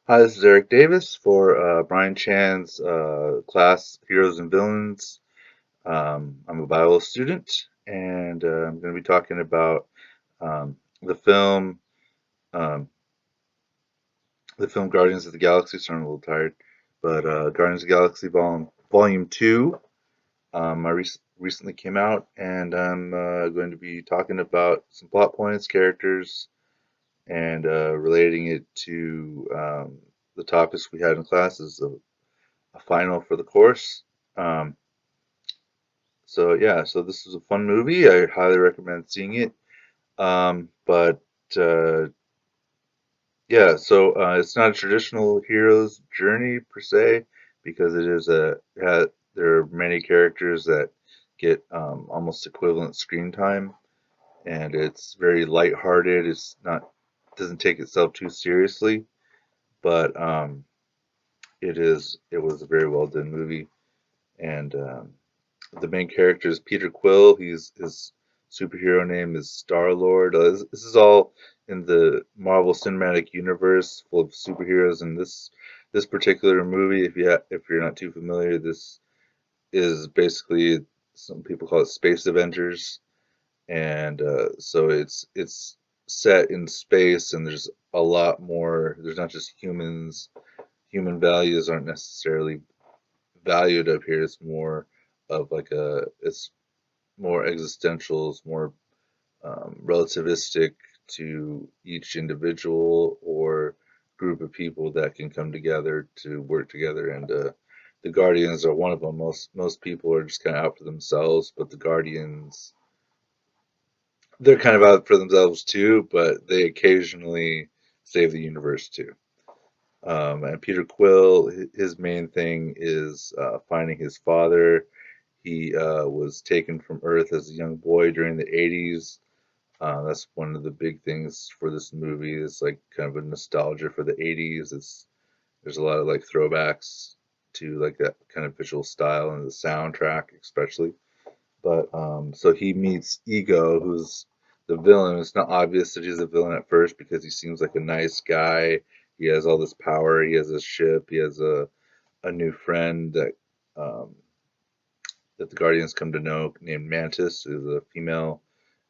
Hi, this is Eric Davis for Brian Chan's class, Heroes and Villains. I'm a Biola student, and I'm going to be talking about um, the film, um, the film Guardians of the Galaxy. Sorry, I'm a little tired, but Guardians of the Galaxy Volume 2. I recently came out, and I'm going to be talking about some plot points, characters, and relating it to the topics we had in class as a final for the course. Um, so yeah, so this is a fun movie. I highly recommend seeing it. But uh, yeah, so it's not a traditional hero's journey per se because it is there are many characters that get almost equivalent screen time, and it's very lighthearted. It's not doesn't take itself too seriously, but it was a very well done movie, and the main character is Peter Quill. His superhero name is Star-Lord. This is all in the Marvel Cinematic Universe, full of superheroes. And this particular movie, if you're not too familiar, this is basically, some people call it Space Avengers, and so it's set in space, and there's a lot more. There's not just humans. Human values aren't necessarily valued up here. It's more of like it's more existential, it's more relativistic to each individual or group of people that can come together to work together. And the Guardians are one of them. Most people are just kind of out for themselves, but the Guardians, they're kind of out for themselves too, but they occasionally save the universe too. And Peter Quill, his main thing is finding his father. He was taken from Earth as a young boy during the 80s. That's one of the big things for this movie. It's like kind of a nostalgia for the 80s. There's a lot of like throwbacks to like that kind of visual style and the soundtrack especially. But so he meets Ego, who's the villain. It's not obvious that he's a villain at first because he seems like a nice guy. He has all this power. He has a ship. He has a new friend um, that the Guardians come to know named Mantis, who's a female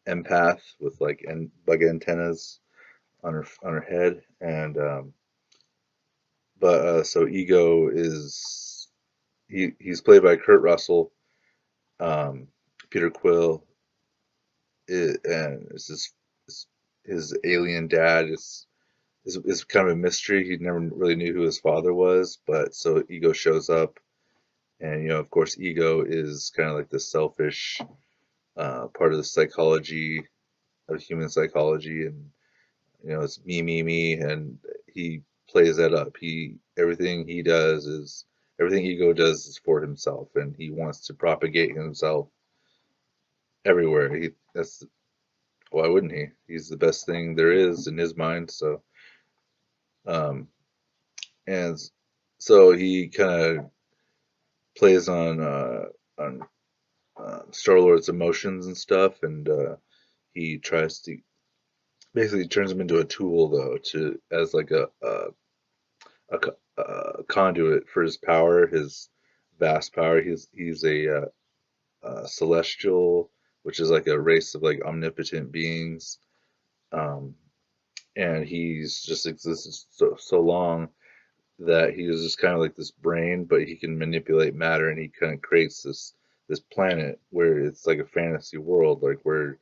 empath with like bug antennas on her head. And but so Ego is he's played by Kurt Russell. Um, Peter Quill and it's his alien dad is kind of a mystery. He never really knew who his father was, but so Ego shows up, and of course, Ego is kind of like the selfish part of the psychology of human psychology, and it's me, and he plays that up. Everything Ego does is for himself, and he wants to propagate himself everywhere. That's Why wouldn't he? He's the best thing there is in his mind. So, um, and so he kind of plays on Star Lord's emotions and stuff, and he tries to basically turns him into a tool though, to as like a conduit for his power, his vast power. He's a celestial, which is like a race of like omnipotent beings. Um, and he's just existed so long that he was just kind of like this brain, but he can manipulate matter, and he kind of creates this planet where it's like a fantasy world, like where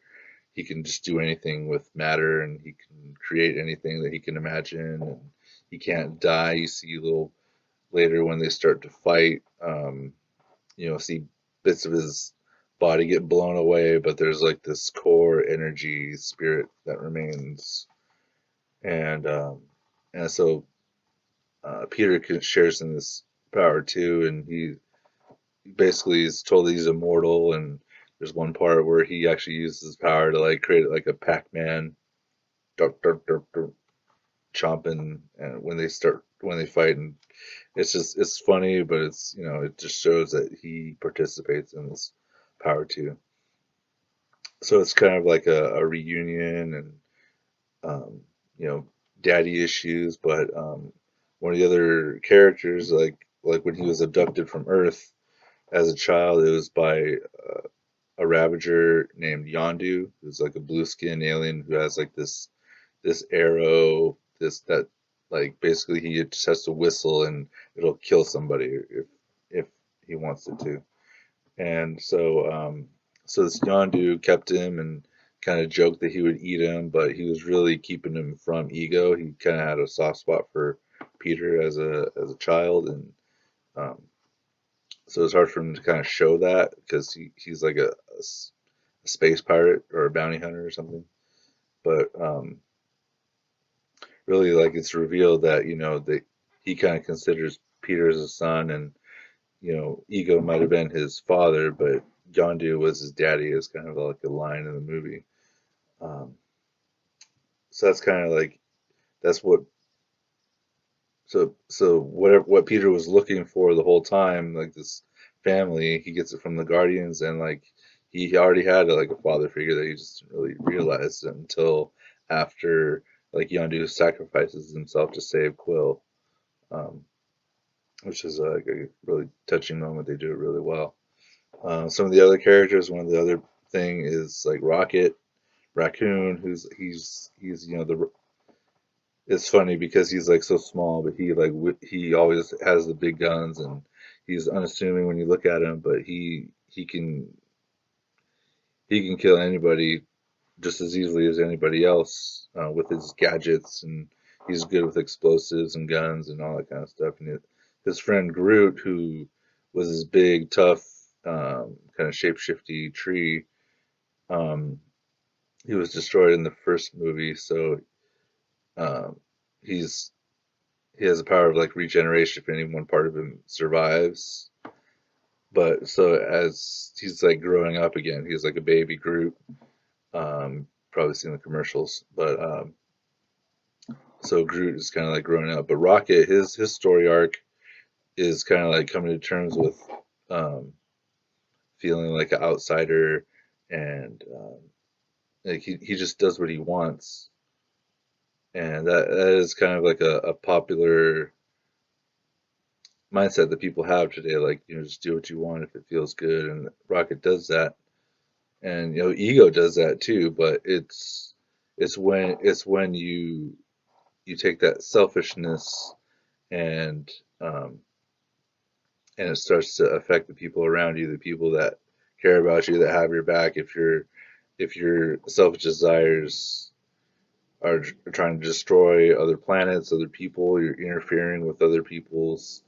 he can just do anything with matter, and he can create anything that he can imagine, and he can't die. You see little later when they start to fight, see bits of his body get blown away, but there's like this core energy spirit that remains, and so Peter shares in this power too, and he basically is told that he's immortal. And there's one part where he actually uses his power to like create like a Pac-Man, duck, duck, duck, duck, chomping, and when they fight, and it's funny, but it just shows that he participates in this power too. So it's kind of like a reunion, and um, you know, daddy issues, but one of the other characters, like when he was abducted from Earth as a child, it was by a Ravager named Yondu, who's like a blue skin alien who has like this arrow, that like basically he just has to whistle and it'll kill somebody if he wants it to. And so this Yondu kept him and kind of joked that he would eat him, but he was really keeping him from Ego. He kind of had a soft spot for Peter as a child, and um, so it's hard for him to kind of show that because he's like a space pirate or a bounty hunter or something. But really, like it's revealed that that he kind of considers Peter as a son, and Ego might have been his father, but Yondu was his daddy. Is kind of like a line in the movie. Um, so that's kind of like that's what so whatever what Peter was looking for the whole time, like this family, he gets it from the Guardians, and like he already had like a father figure that he just didn't really realize until after like Yondu sacrifices himself to save Quill, um, which is like a really touching moment. They do it really well. Some of the other characters, one of the other thing is like Rocket Raccoon, who's he's the it's funny because he's like so small, but he always has the big guns, and he's unassuming when you look at him, but he can kill anybody just as easily as anybody else with his gadgets, and he's good with explosives and guns and all that kind of stuff. And his friend Groot, who was this big, tough, kind of shapeshifty tree, um, he was destroyed in the first movie, so um, he's he has the power of like regeneration if any one part of him survives. But so as he's like growing up again, he's like a baby Groot. Probably seen the commercials, but so Groot is kind of like growing up. But Rocket, his story arc is kind of like coming to terms with um, feeling like an outsider, and like he just does what he wants, and that is kind of like a popular mindset that people have today. Like just do what you want if it feels good, and Rocket does that, and Ego does that too. But it's when you take that selfishness and um, and it starts to affect the people around you, the people that care about you, that have your back. If your selfish desires are trying to destroy other planets, other people, you're interfering with other people's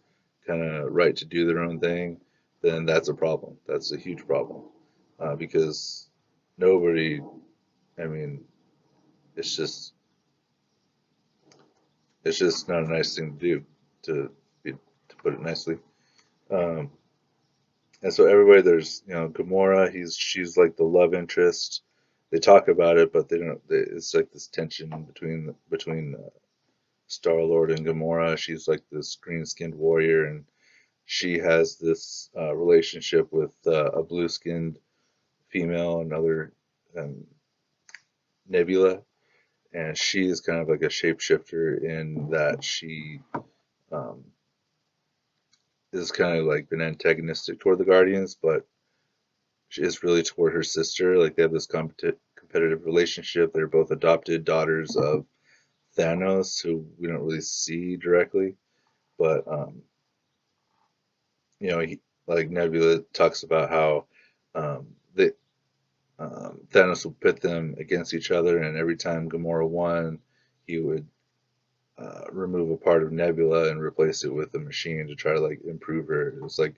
kind of right to do their own thing, then that's a problem. That's a huge problem because nobody, I mean, it's just it's just not a nice thing to do, to put it nicely. Um, and so everybody, there's Gamora. She's like the love interest. They talk about it, but they don't. It's like this tension between Star Lord and Gamora. She's like this green skinned warrior, and she has this relationship with a blue skinned female, another um, Nebula, and she is kind of like a shapeshifter in that she um, is kind of like been antagonistic toward the Guardians, but she is really toward her sister. Like they have this competitive relationship. They're both adopted daughters of Thanos, who we don't really see directly, but like Nebula talks about how they Thanos would pit them against each other, and every time Gamora won, he would remove a part of Nebula and replace it with a machine to try to like improve her. It was like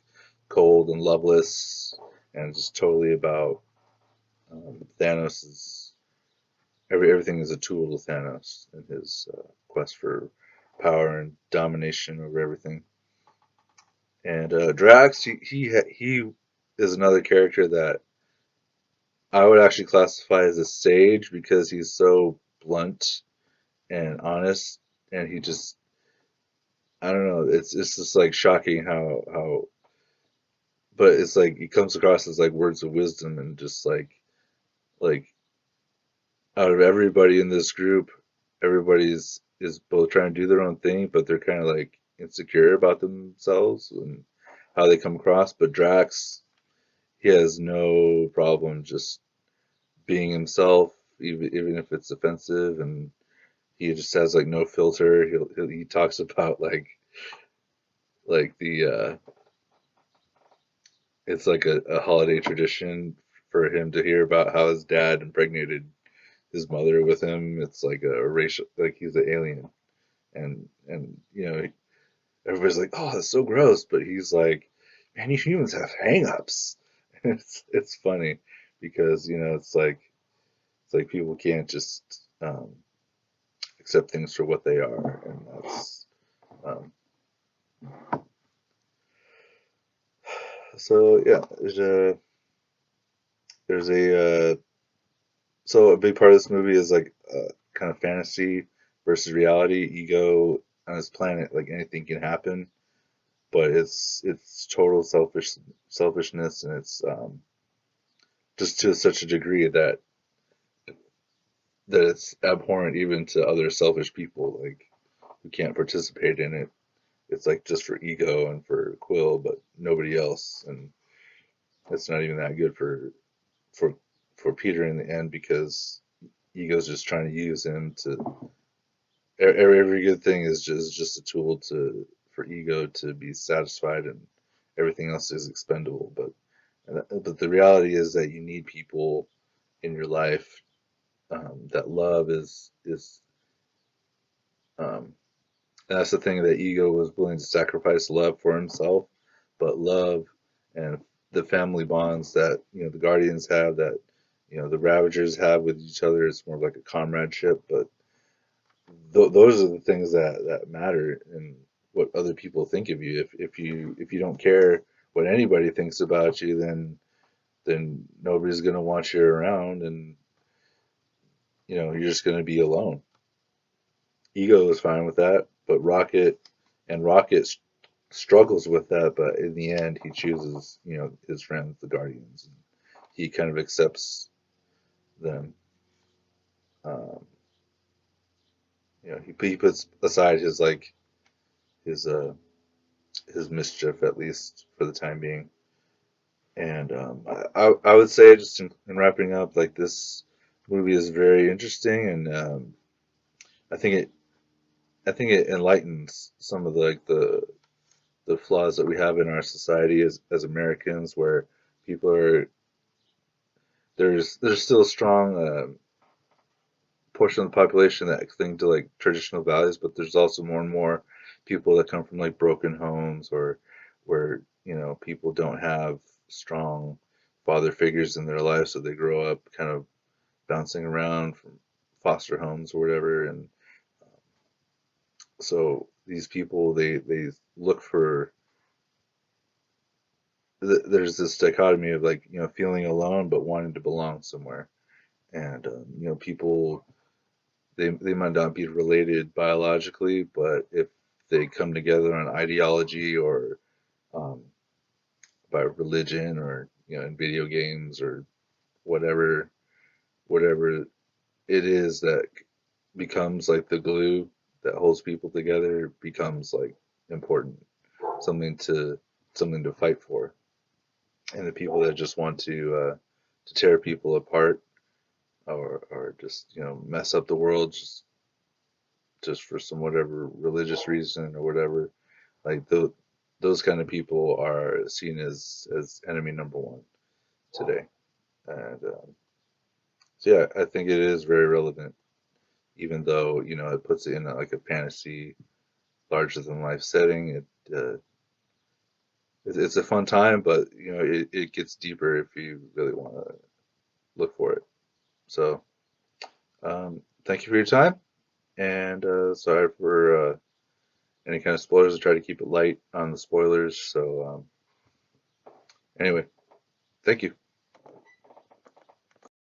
cold and loveless, and just totally about Thanos's everything is a tool to Thanos in his quest for power and domination over everything. And Drax, he is another character that I would actually classify as a sage because he's so blunt and honest, and he just I don't know. It's just like shocking how, but it's like he comes across as like words of wisdom, and just like out of everybody in this group, everybody's is both trying to do their own thing, but they're kind of like insecure about themselves and how they come across. But Drax, he has no problem just being himself, even if it's offensive, and he just has like no filter. He talks about like the it's like a holiday tradition for him to hear about how his dad impregnated his mother with him. It's like a racial, like he's an alien, and everybody's like, oh, that's so gross, but he's like, man, you humans have hang-ups. It's funny because it's like people can't just accept things for what they are, and that's um, so yeah. There's a so a big part of this movie is like kind of fantasy versus reality. Ego on this planet, like anything can happen, but it's total selfishness, and it's just to such a degree that it's abhorrent even to other selfish people like who can't participate in it. It's like just for ego and for Quill, but nobody else, and it's not even that good for for Peter in the end because ego's just trying to use him to every good thing is just a tool to for ego to be satisfied, and everything else is expendable. But the reality is that you need people in your life. That love is um, and that's the thing that ego was willing to sacrifice love for himself, but love and the family bonds that the Guardians have, that the Ravagers have with each other, it's more like a comradeship. But those are the things that matter and what other people think of you. If you don't care what anybody thinks about you, then nobody's gonna want you around, and you're just gonna be alone. Ego is fine with that, but Rocket struggles with that. But in the end, he chooses his friends, the Guardians. And he kind of accepts them. Um, he puts aside his his mischief, at least for the time being. And I would say, just in wrapping up, like, this movie is very interesting, and I think it I think it enlightens some of the flaws that we have in our society as Americans, where people are there's still a strong portion of the population that cling to like traditional values, but there's also more and more people that come from like broken homes, or where people don't have strong father figures in their life, so they grow up kind of bouncing around from foster homes or whatever. And so these people, they look for there's this dichotomy of like feeling alone but wanting to belong somewhere. And people, they might not be related biologically, but if they come together on ideology, or um, by religion, or in video games, or whatever it is that becomes like the glue that holds people together, becomes like important, something to something to fight for. And the people that just want to tear people apart, or just mess up the world, just for some whatever religious reason or whatever, like those kind of people are seen as enemy number one today. And so yeah, I think it is very relevant, even though it puts it in like a fantasy, larger than life setting. It's a fun time, but it gets deeper if you really want to look for it. So thank you for your time, and sorry for any kind of spoilers. I try to keep it light on the spoilers. So anyway, thank you.